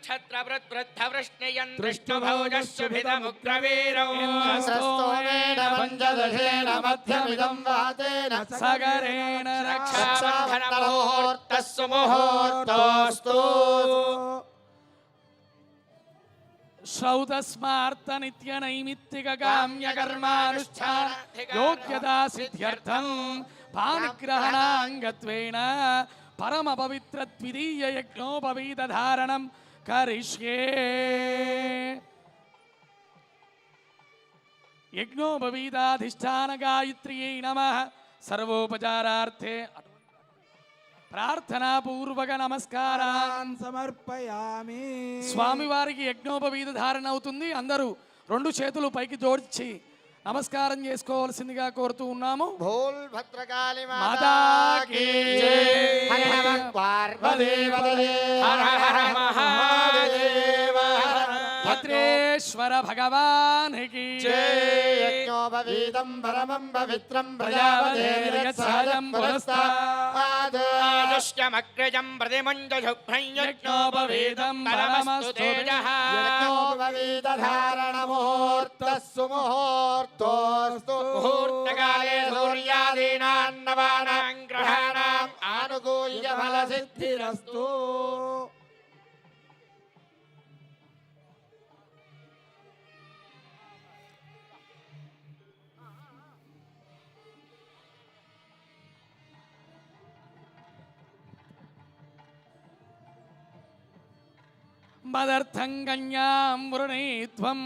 नक्षत्रवृद्वृद्धवृष्णियन् विष्णुभौजस्सुभिदमुग्रवीरौ स्तोमेन पञ्चदशेन मध्यमिदं वातेन सगरेण रक्षाबन्धनमुहूर्तस्सु मुहूर्तोऽस्तु श्रौतस्मार्थ नित्य नैमित्तिक काम्य कर्मानुष्ठान योग्यता सिद्ध्यर्थं पाणिग्रहणाङ्गत्वेन परम पवित्र द्वितीय यज्ञोपवीत धारणं करिष्ये। यज्ञोपवीताधिष्ठान गायत्र्यै नमः। सर्वोपचारार्थे प्रार्थना पूर्वक नमस्कारान् समर्पयामि। स्वामी वाరికి యజ్ఞోపవీత ధారణ అవుతుంది. అందరూ రెండు చేతులు పైకి జోడించి నమస్కారం చేసుకోవాల్సిందిగా కోరుతూ ఉన్నాము. భోల్ భద్రకాళి మాతా కీ జై. హర హర పార్వదేవదే హర హర మహాదేవ భద్రేశ్వర భగవాన్ కీ జై. యజ్ఞోపవీతం పరమం పవిత్రం ప్రజాపతేర్యత్సహజం పురస్తాద్ ఆదశ్యమగ్రజం ప్రతిమంజశుభ్రం యజ్ఞోపవీతం పరమస్తు తేజః. యజ్ఞోపవీత ధారణ ముహూర్తస్సు ముహూర్తోస్తు. ముహూర్తకాలే సూర్యాదీనాం నవానాం గ్రహాణాం ఆనుకూల్య ఫల సిద్ధిరస్తు. మదర్థం కన్యాం వృణీత్వం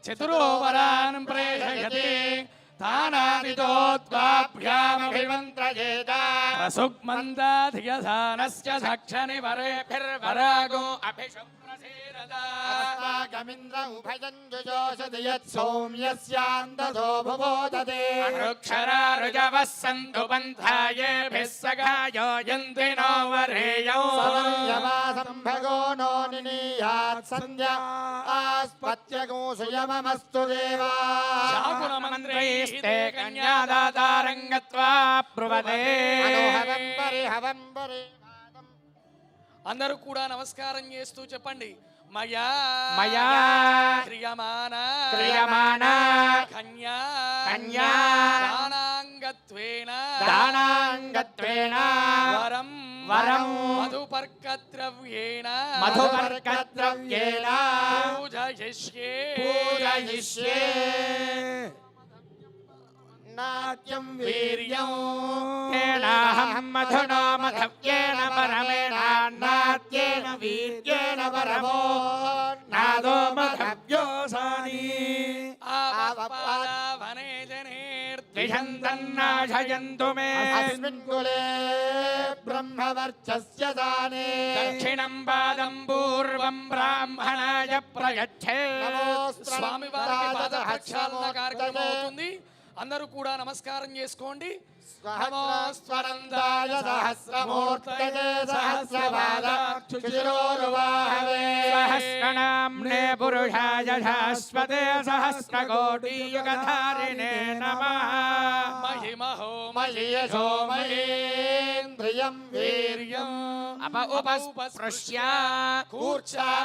చతురోవరాన్ ప్రేషయతే తానాదితోత్వాభ్యామభిమంత్రయేత ప్రసుగ్మందాధియధానస్య సాక్షని వరేభిర్వరాగో అభిషుప్రసేరదా. అస్మాకమింద్ర ఉభయం జుజోషతి యత్ సౌమ్యస్యాందతో భువోదతే. అనుక్షరా రుజవః సంతు పంథాయేభిః సగాయో యంతినో వరేయౌ. సమయవాసం భగో నో నినీయాత్ సంధ్యా ఆస్పత్యగోషయమస్తు దేవా. శాకునమంత్రైస్తే కన్యాదాతారంగత్వా బ్రువతే. అందరూ కూడా నమస్కారం చేస్తూ చెప్పండి. మయా మయా క్రియమానా క్రియమానా కన్యా కన్యా దానాంగత్వేన దానాంగత్వేన వరం వరం మధుపర్కద్రవ్యేణ మధుపర్కద్రవ్యేన పూజయిష్యే పూజయిష్యే. నాట్యం వీర్యం తేనాహం మధునా మధవ్యేన పరమేణ నాట్యేన వీర్యేన పరమో నాదో మధవ్యోసాని. ఆవపాదావనే జనేర్ద్విషంతన్నాశయంతు మే. అస్మిన్ కులే బ్రహ్మవర్చస్య దానే దక్షిణం పాదం పూర్వం బ్రాహ్మణాయ ప్రయచ్చే. స్వామి వారికి పాద ప్రక్షాళన కార్యక్రమం అవుతుంది. అందరూ కూడా నమస్కారం చేసుకోండి. నమోస్వరందాయ సహస్రమూర్తయే సహస్రపాదాక్షుశిరోరువాహవే. సహస్రనామ్నే పురుషాయ శాశ్వతే సహస్రకోటియుగధారిణే నమః. మహిమహో మహీయశో మహేంద్రియం వీర్యం ఉపస్పృశ్య కూర్చ